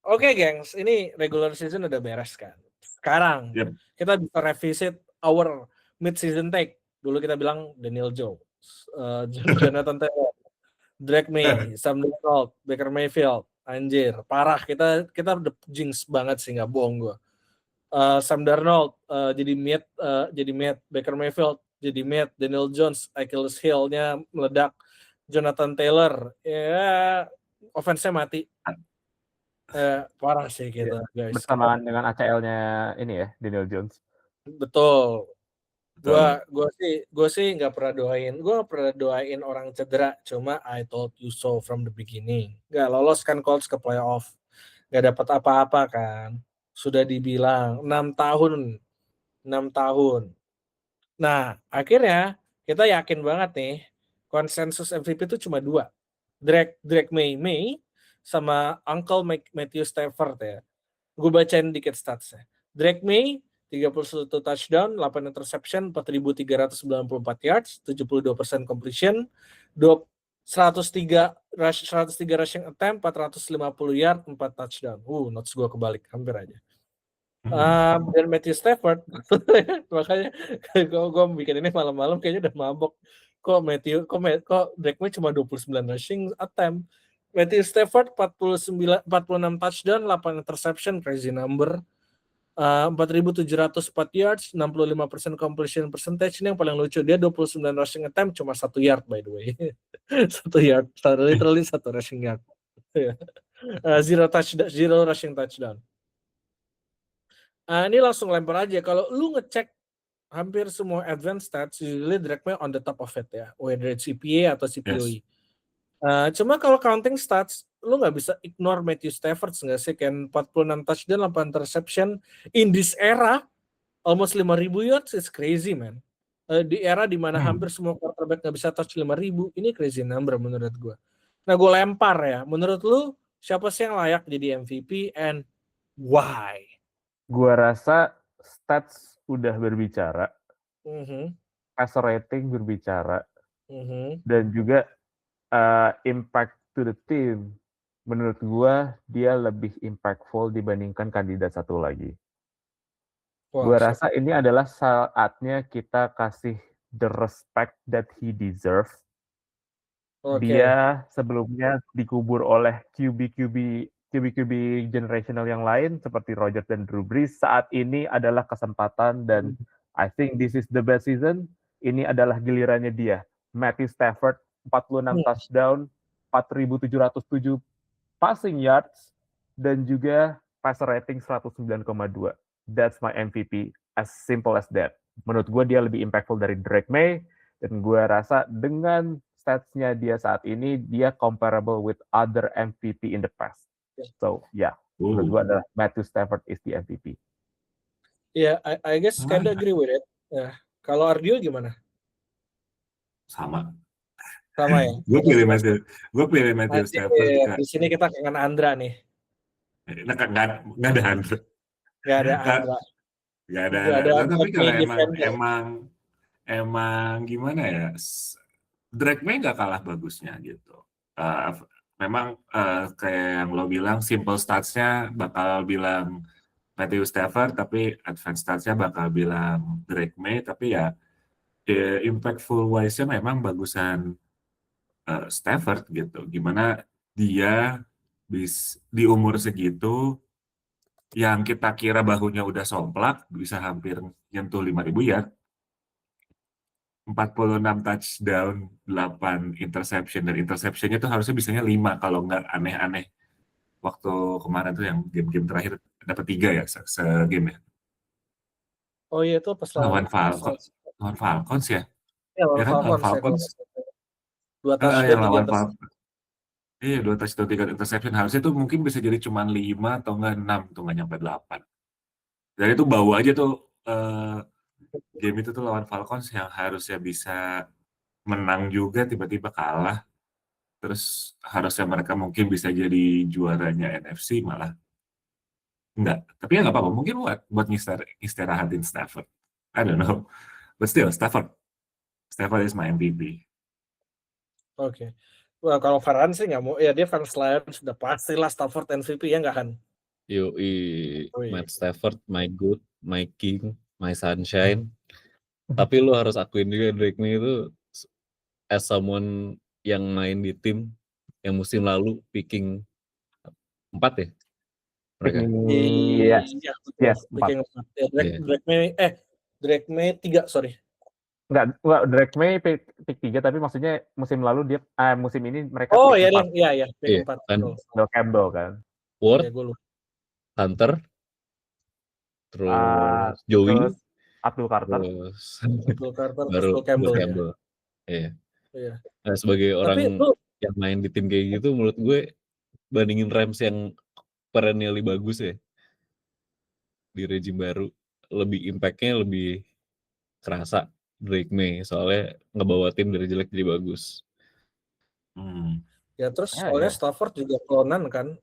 Oke, gengs, ini regular season udah beres kan. Sekarang Yep. kita bisa revisit our mid-season take. Dulu kita bilang Daniel Jones, Jonathan Taylor, Drake May, Sam Darnold, Baker Mayfield. Anjir, parah. Kita udah jinx banget sih, nggak bohong gue. Sam Darnold jadi mid, Baker Mayfield jadi mid, Daniel Jones, Achilles heel-nya meledak, Jonathan Taylor, ya offense-nya mati. Parah sih kita, guys. Bersamaan dengan ACL-nya ini ya, Daniel Jones. Betul. Gue sih nggak pernah doain orang cedera, cuma I told you so from the beginning. Nggak lolos kan Colts ke playoff, nggak dapat apa-apa kan. Sudah dibilang 6 tahun. Nah, akhirnya kita yakin banget nih, konsensus MVP itu cuma 2. Drake May sama Uncle Matthew Stafford ya. Gue bacain dikit statsnya. Drake May 31 touchdown, 8 interception, 4.394 yards, 72% completion, 103 rushing attempt, 450 yard, 4 touchdown. Notes gue kebalik, hampir aja. Dan Matthew Stafford, makanya gue bikin ini malam-malam kayaknya udah mabok. Kok Drake May cuma 29 rushing attempt. Matthew Stafford 46 touchdown, 8 interception, crazy number. 4.704 yards, 65% completion percentage. Ini yang paling lucu, dia 29 rushing attempt cuma 1 yard by the way. 1 yard, literally 1 rushing yard. Zero rushing touchdown. Ini langsung lempar aja. Kalau lu ngecek hampir semua advanced stats, usually Drake May on the top of it ya, whether it's CPA atau CPOE. Cuma kalau counting stats, lu nggak bisa ignore Matthew Stafford nggak sih? Kan 46 touchdown, 8 interception. In this era, almost 5.000 yards, it's crazy, man. Di era dimana hampir semua quarterback nggak bisa touch 5.000, ini crazy number menurut gue. Nah, gue lempar ya. Menurut lu, siapa sih yang layak jadi MVP and why? Gua rasa stats udah berbicara, passer rating berbicara, dan juga impact to the team. Menurut gua dia lebih impactful dibandingkan kandidat satu lagi. Gua rasa ini adalah saatnya kita kasih the respect that he deserve. Dia sebelumnya dikubur oleh QB generational yang lain seperti Rodgers dan Drew Brees. Saat ini adalah kesempatan dan I think this is the best season. Ini adalah gilirannya dia. Matthew Stafford 46 touchdown, 4.707 passing yards dan juga passer rating 109,2. That's my MVP, as simple as that. Menurut gue dia lebih impactful dari Drake May dan gue rasa dengan stats-nya dia saat ini dia comparable with other MVP in the past. So, menurut gue adalah Matthew Stafford is the MVP. Yeah, I guess kind of agree with it. Kalau Ardio gimana? Sama ya. Gue pilih Matthew Stafford. Di sini kita kangen Andra nih. Nggak ada Andra. Nggak ada. Tapi kalau emang gimana ya? Drake May nggak kalah bagusnya gitu. Memang kayak yang lo bilang, simple stats-nya bakal bilang Matthew Stafford, tapi advanced stats-nya bakal bilang Drake May, tapi ya impactful wise-nya memang bagusan Stafford gitu. Gimana dia di umur segitu, yang kita kira bahunya udah somplak, bisa hampir nyentuh 5.000 yard. 46 touchdown, 8 interception, dan interceptionnya tuh harusnya bisanya 5 kalau nggak aneh-aneh. Waktu kemarin tuh yang game-game terakhir dapat 3 ya se-game ya. Oh iya, itu pas lawan Falcons ya. Ya, lawan Falcons. 2 touchdown, 3 interception. Iya, 2 touchdown, 3 interception. Harusnya tuh mungkin bisa jadi cuma 5 atau nggak 6, tuh nggak nyampe 8. Dan itu bawa aja tuh game itu tuh lawan Falcons yang harusnya bisa menang juga, tiba-tiba kalah. Terus harusnya mereka mungkin bisa jadi juaranya NFC, malah enggak. Tapi ya nggak apa-apa, mungkin buat ngistirahatin Stafford. I don't know. But still, Stafford is my MVP. Oke. Well, kalau Farhan sih nggak mau, ya dia fans Lions sudah pastilah Stafford MVP ya nggak kan? Yoi, Wih. Matt Stafford, my good, my king, my sunshine. Tapi lu harus akuin juga Drake May itu as someone yang main di tim yang musim lalu picking 4 ya mereka. Iya, Iya, betul. yes, 4. Picking 4. Ya, Iya. Drake May 3, sorry. Enggak, Drake May pick 3, tapi maksudnya musim lalu dia musim ini mereka Oh pick iya, 4. iya, pick Iya, 4. kan. Betul. Bill Campbell kan. Ward, Iya, gue lupa. Hunter, terus Joey, Terus Abdul Carter. terus Abdul Carter, terus baru Bill Campbell, ya. Campbell. Iya. Iya. Nah, sebagai Tapi orang lu yang main di tim kayak gitu, menurut gue bandingin Rams yang perennially bagus ya di regime baru, lebih impact-nya lebih kerasa Drake May soalnya ngebawa tim dari jelek jadi bagus. ya terus Ya, soalnya ya. Stafford juga klonan kan.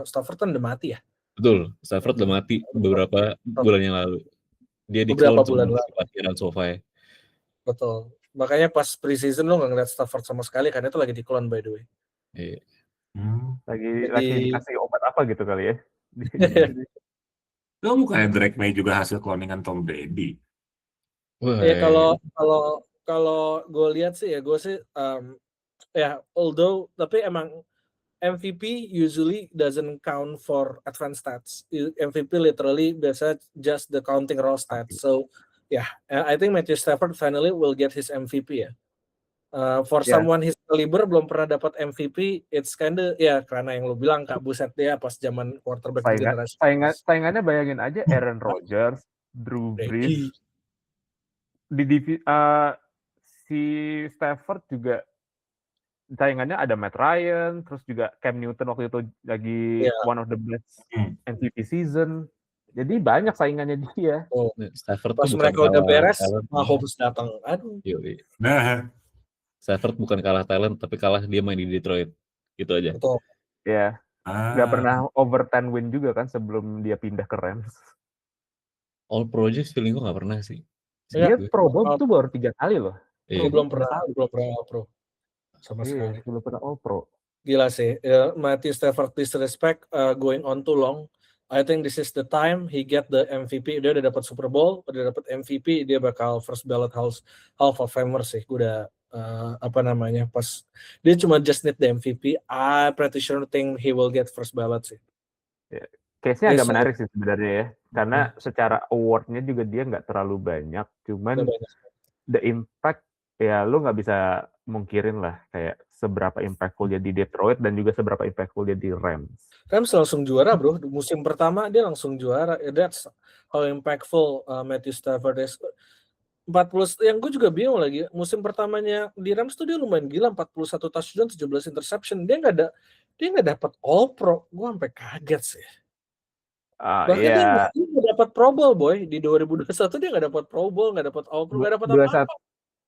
Stafford kan udah mati ya. Betul, Stafford udah mati beberapa bulan yang lalu. Dia Beberapa di-clone bulan sama lalu. si parkiran SoFi. Betul. Makanya pas preseason lo nggak ngeliat Stafford sama sekali kan, itu lagi di-clone by the way. Iya. Lagi dikasih obat apa gitu kali ya. Lo bukannya Drake May juga hasil cloningan Tom Brady? Wah, Ya kalau gue lihat sih ya, gue sih although tapi emang MVP usually doesn't count for advanced stats. MVP literally biasa just the counting raw stats. So yeah, I think Matthew Stafford finally will get his MVP ya. For Yeah. someone his caliber belum pernah dapat MVP, it's kinda ya karena yang lu bilang Kak Buset dia pas zaman quarterback generasi. Saingannya bayangin aja Aaron Rodgers, Drew Brees. Si Stafford juga saingannya ada Matt Ryan, terus juga Cam Newton waktu itu lagi one of the best MVP season. Jadi banyak saingannya dia. Stafford Pas tuh mereka bukan udah beres, talent. Mahomes datang. Aduh. Nah, Stafford bukan kalah talent, tapi kalah dia main di Detroit. Gitu aja. Betul. Ya. Nggak pernah over 10 win juga kan sebelum dia pindah ke Rams. All Pro aja feeling gue nggak pernah sih. Dia Pro Bowl itu baru 3 kali loh. Belum pernah All Pro. Sama sekali. Belum pernah All Pro. Gila sih. Matthew Stafford disrespect going on too long. I think this is the time he get the MVP. Dia udah dapat Super Bowl, udah dapat MVP, dia bakal first ballot Hall of Famer sih. Gue udah pas dia cuma just need the MVP. I pretty sure think he will get first ballot sih. Case-nya agak menarik sih sebenarnya ya. Karena secara award-nya juga dia nggak terlalu banyak. Cuman the impact ya lu nggak bisa mungkirin lah kayak seberapa impactful dia di Detroit dan juga seberapa impactful dia di Rams. Rams langsung juara bro, musim pertama dia langsung juara. That's how impactful Matthew Stafford is. 40 yang gue juga bingung lagi, musim pertamanya di Rams tuh dia lumayan gila, 41 touchdown, 17 interception. Dia nggak dapat All Pro. Gue sampai kaget sih. Bahkan dia nggak dapat Pro Bowl boy di 2021, dia nggak dapat Pro Bowl, nggak dapat All Pro, nggak dapat apa-apa.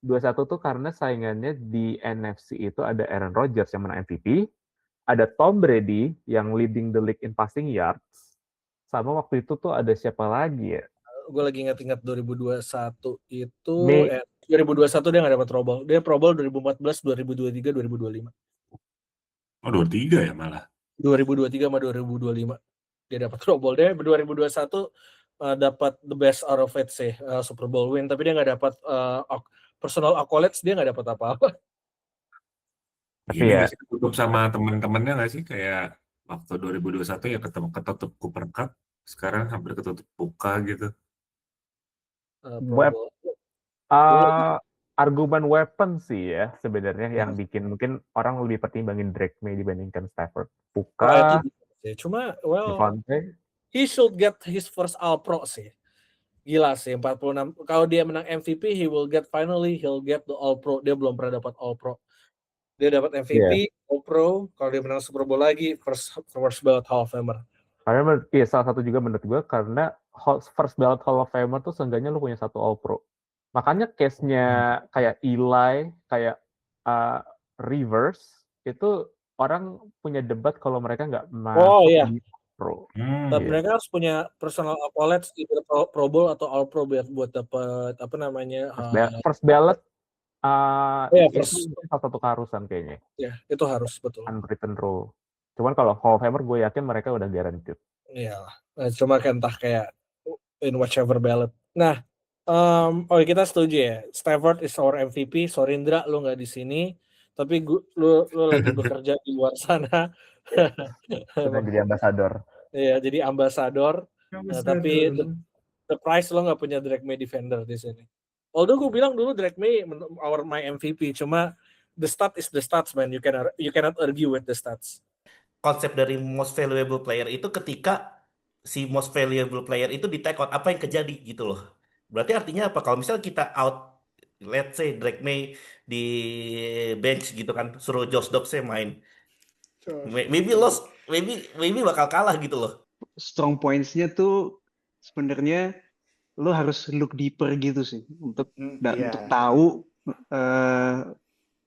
21 tuh karena saingannya di NFC itu ada Aaron Rodgers yang menang MVP, ada Tom Brady yang leading the league in passing yards, sama waktu itu tuh ada siapa lagi ya? Gue lagi ingat-ingat 2021 itu 2021 dia nggak dapat Pro Bowl. Dia Pro Bowl 2014, 2023, 2025. Oh 23 ya malah. 2023 sama 2025 dia dapat Pro Bowl. Dia 2021 dapat the best out of it sih, Super Bowl win. Tapi dia nggak dapat personal accolades, dia nggak dapat apa-apa. Ini nggak sih tutup sama teman-temannya nggak sih kayak waktu 2021 ya ketutup Cooper Cup, sekarang hampir ketutup Puka gitu. Argumen weapon sih ya sebenarnya yang bikin mungkin orang lebih pertimbangin Drake May dibandingkan Stafford. Puka, cuma Devontae, he should get his first All Pro sih. Gila sih 46. Kalau dia menang MVP, he'll get the All Pro. Dia belum pernah dapat All Pro. Dia dapat MVP, All Pro. Kalau dia menang Super Bowl lagi, first ballot Hall of Famer. Karena salah satu juga menurut gue karena first ballot Hall of Famer tuh seenggaknya lu punya satu All Pro. Makanya case-nya kayak Eli, kayak Rivers itu orang punya debat kalau mereka nggak masuk di Pro. Tapi mereka harus punya personal accolades di Pro Bowl atau All Pro buat dapat apa namanya first ballot. Itu salah satu keharusan kayaknya. Ya, itu harus betul. Unwritten rule. Cuman kalau Hall of Famer gue yakin mereka udah guaranteed. Iyalah, cuma kan entah kayak in whichever ballot. Nah, kita setuju ya, Stafford is our MVP. Sorry Indra, lu nggak di sini, tapi lu lagi bekerja di luar sana. Sedang jadi ambasador. Iya, jadi ambasador. Tapi the price lo nggak punya Drake May defender di sini. Although gue bilang dulu Drake May my MVP, cuma the stat is the stats, man. You cannot argue with the stats. Konsep dari most valuable player itu ketika si most valuable player itu di take out, apa yang terjadi gitu loh. Berarti artinya apa? Kalau misalnya kita out, let's say Drake May di bench gitu kan, suruh Josh Dobbs main, maybe bakal kalah gitu loh. Strong points-nya tuh sebenarnya lo harus look deeper gitu sih untuk untuk tahu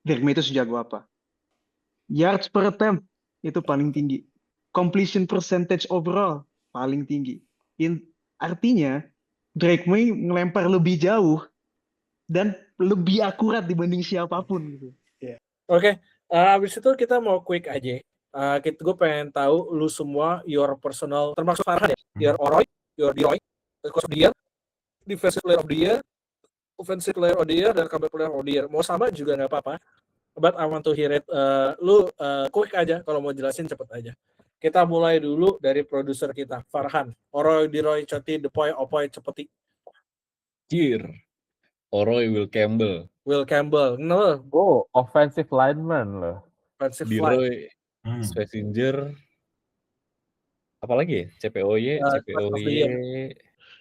Drake May itu sejago apa. Yards per attempt itu paling tinggi. Completion percentage overall paling tinggi. Artinya Drake May ngelempar lebih jauh dan lebih akurat dibanding siapapun gitu. Oke, abis itu kita mau quick aja. Gue pengen tahu lu semua your personal, termasuk Farhan ya, your Oroy, your Diroy, coach of the year, defensive player of the year, offensive player of the year, dan comeback player of the year. Mau sama juga nggak apa-apa. But I want to hear it. Lu quick aja, kalau mau jelasin cepet aja. Kita mulai dulu dari produser kita, Farhan. Oroy, Diroy, Coti, Depoy, Opoy, Cepeti. Cheer. Oroy Will Campbell. Will Campbell. No. Oh, offensive lineman loh. Offensive line. Diroy, Schlesinger. Apalagi ya? CPOY,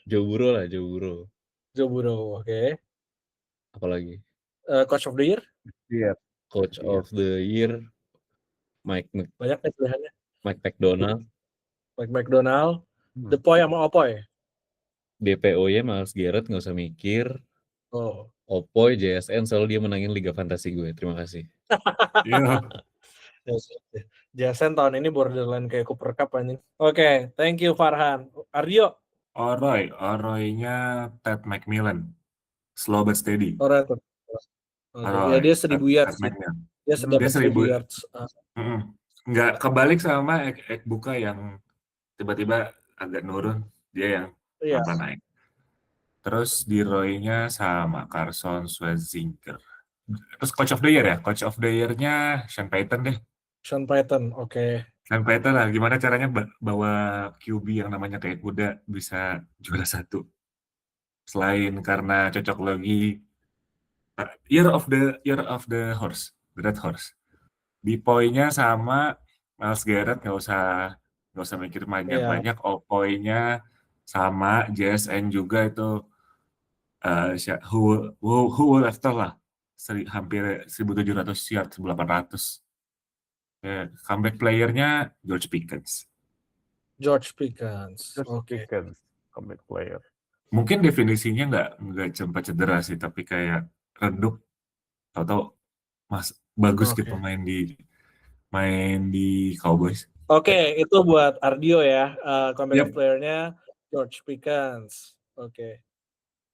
Joe Burrow lah, Joe Burrow. Joe Burrow, oke. Apalagi? Coach of the year? Iya. Coach of the year, Banyak nih pilihannya. Mike McDonald. Mike McDonald. Depoy sama Opoy. DPOY Myles Garrett, nggak usah mikir. Oh. Opoy, JSN, selalu dia menangin Liga Fantasi gue. Terima kasih. JSN tahun ini borderline kayak Cooper Cup anjing. Oke, thank you Farhan. Ardio. Oroy-nya Ted McMillan. Slow but steady. Alright. Ya dia 1000 yards. Dia 1000 yards. Nggak kebalik sama Ekbuka yang tiba-tiba agak nurun. Dia yang naik. Terus Diroy-nya sama Carson Schwarzenegger. Terus Coach of the Year ya? Coach of the Year-nya Sean Payton deh. Sean Payton, oke. Sean Payton lah, gimana caranya bawa QB yang namanya kayak kuda bisa juara 1. Selain karena cocok logi Year of the Horse, the Red Horse. Depoy-nya sama Myles Garrett, nggak usah mikir banyak. Opoy-nya sama JSN juga itu who will after lah, hampir 1.700 yards, 1.800. Comeback player-nya George Pickens. Oke. Comeback player. Mungkin definisinya nggak sempat cedera sih, tapi kayak redup, tahu-tahu bagus gitu main di Cowboys. Oke, itu buat Ardio ya. Comeback player-nya George Pickens. Oke.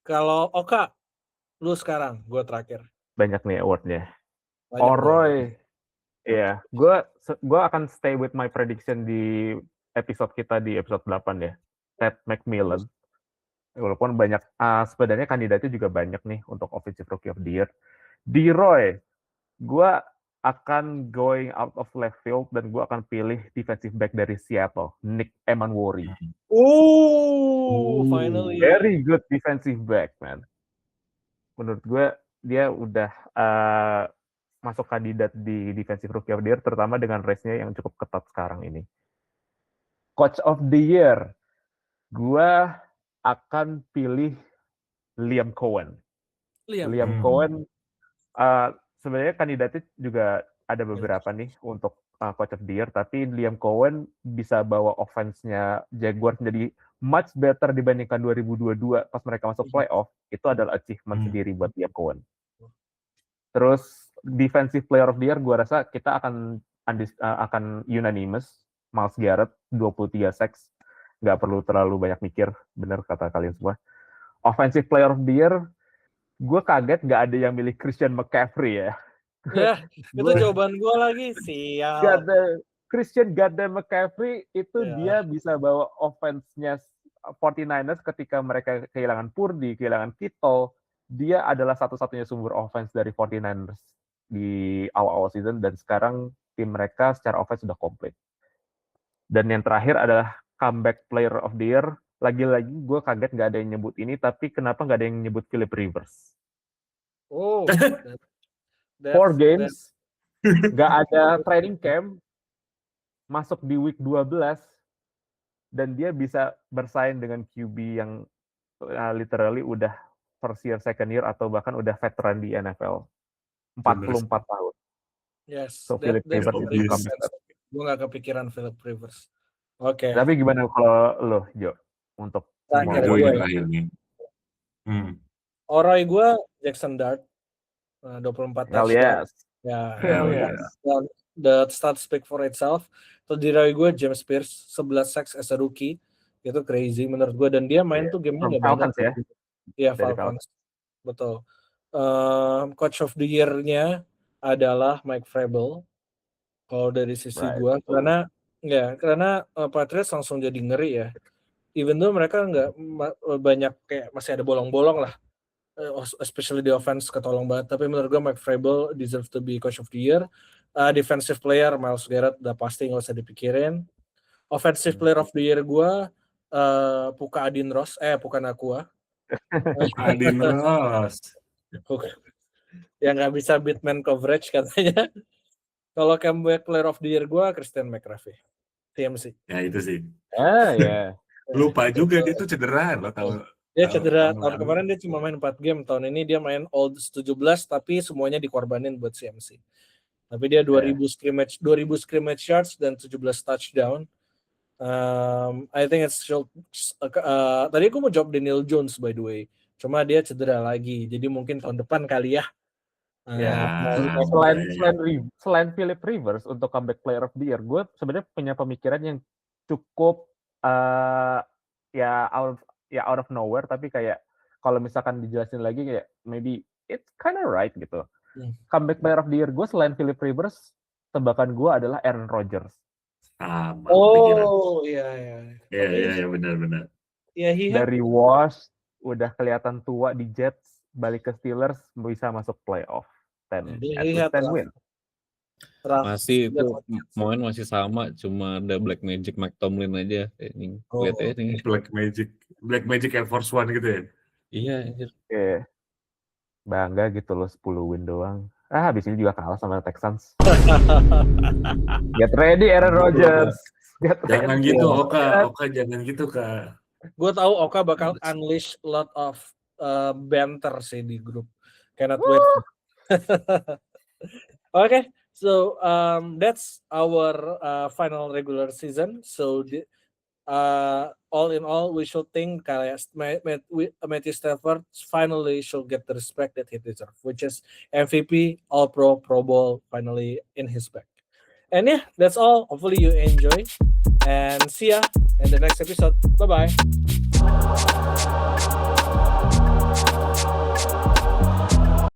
Kalau Oka, lu sekarang, gue terakhir. Banyak nih award-nya. Oroy. Iya, gue akan stay with my prediction di episode kita di episode 8 ya. Ted McMillan. Walaupun banyak, sebenarnya kandidatnya juga banyak nih untuk Offensive Rookie of the Year. Diroy, gue akan going out of left field dan gue akan pilih defensive back dari Seattle, Nick Emanwori. Finally. Very good defensive back, man. Menurut gue dia udah masuk kandidat di defensive rookie of the year, terutama dengan race-nya yang cukup ketat sekarang ini. Coach of the year, gue akan pilih Liam Cohen. Liam Cohen sebenarnya kandidatnya juga ada beberapa nih untuk Coach of the Year, tapi Liam Cohen bisa bawa offense-nya Jaguars menjadi much better dibandingkan 2022 pas mereka masuk playoff. Itu adalah achievement sendiri buat Liam Cohen. Terus Defensive Player of the Year, gue rasa kita akan unanimous. Myles Garrett, 23 sacks. Nggak perlu terlalu banyak mikir, bener kata kalian semua. Offensive Player of the Year, gue kaget nggak ada yang milih Christian McCaffrey ya. Ya, itu jawaban gue lagi. Siap. Christian goddamn McCaffrey itu Ya. dia bisa bawa offense-nya 49ers ketika mereka kehilangan Purdy, kehilangan Kittle. Dia adalah satu-satunya sumber offense dari 49ers di awal-awal season, dan sekarang tim mereka secara offense sudah komplit. Dan yang terakhir adalah comeback player of the year. Lagi-lagi gue kaget nggak ada yang nyebut ini, tapi kenapa nggak ada yang nyebut Philip Rivers? Oh, 4 games, nggak ada training camp, masuk di week 12, dan dia bisa bersaing dengan QB yang literally udah first year, second year, atau bahkan udah veteran di NFL. 44 tahun. Yes, So Philip Rivers that itu makes comeback. sense. Gue gak kepikiran Philip Rivers. Oke. Tapi gimana kalau lo, Jo, untuk Terakhir Gue gue yang ya. terakhir nih. Oroy gue Jackson Dart, 24 Hell touchdown. yes. Ya, Hell yes. dan the stats speak for itself. Terdiri gue James Pierce 11 sacks as a rookie, itu crazy menurut gue, dan dia main tuh gamenya From nggak banyak. Falcons ya? Iya, Dari Falcons. Betul. Coach of the year-nya adalah Mike Vrabel. Kalau dari sisi Right. gue, karena Patriots langsung jadi ngeri ya. Even though mereka nggak banyak, kayak masih ada bolong-bolong lah, especially di offense ketolong banget. Tapi menurut gue Mike Vrabel deserve to be coach of the year. Defensive player Myles Garrett udah pasti nggak usah dipikirin. Offensive player of the year gue Puka Adin Ross, bukan Aqua. Adin Ross. Yang nggak bisa beat man coverage katanya. Kalau comeback player of the year gue Christian McCaffrey, TMC. Ya itu sih. Ya. Lupa juga dia tuh cedera, lo tahu. Dia cedera, tahun tahun lalu. kemarin dia cuma main 4 game, tahun ini dia main all 17, tapi semuanya dikorbanin buat CMC. Tapi dia 2000 scrimmage yards dan 17 touchdown. I think it's tadi aku mau jawab Daniel Jones by the way, cuma dia cedera lagi, jadi mungkin tahun depan kali ya. Selain Philip Rivers untuk comeback player of the year, gue sebenarnya punya pemikiran yang cukup out of nowhere, tapi kayak kalau misalkan dijelasin lagi kayak maybe it's kind of right gitu. Comeback player of the year gue selain Philip Rivers, tebakan gue adalah Aaron Rodgers. Sama. Iya, benar. Iya, dari wash udah kelihatan tua di Jets, balik ke Steelers bisa masuk playoff. 10 win. Masih itu main masih sama, cuma ada Black Magic McTomlin aja. Lihat ya nih. Black Magic Air Force One gitu ya. Iya. Oke. Bangga gitu loh, 10 win doang. Habis ini juga kalah sama Texans. Get ready Aaron Rodgers. Jangan gitu Oka jangan gitu Kak. Gue tahu Oka bakal unleash lot of banter sih di grup. Cannot wait. Okay, so that's our final regular season. So all in all, we should think Matthew Stafford finally should get the respect that he deserves, which is MVP, All-Pro, Pro Bowl, finally in his bag. And yeah, that's all. Hopefully you enjoy, and see ya in the next episode. Bye-bye.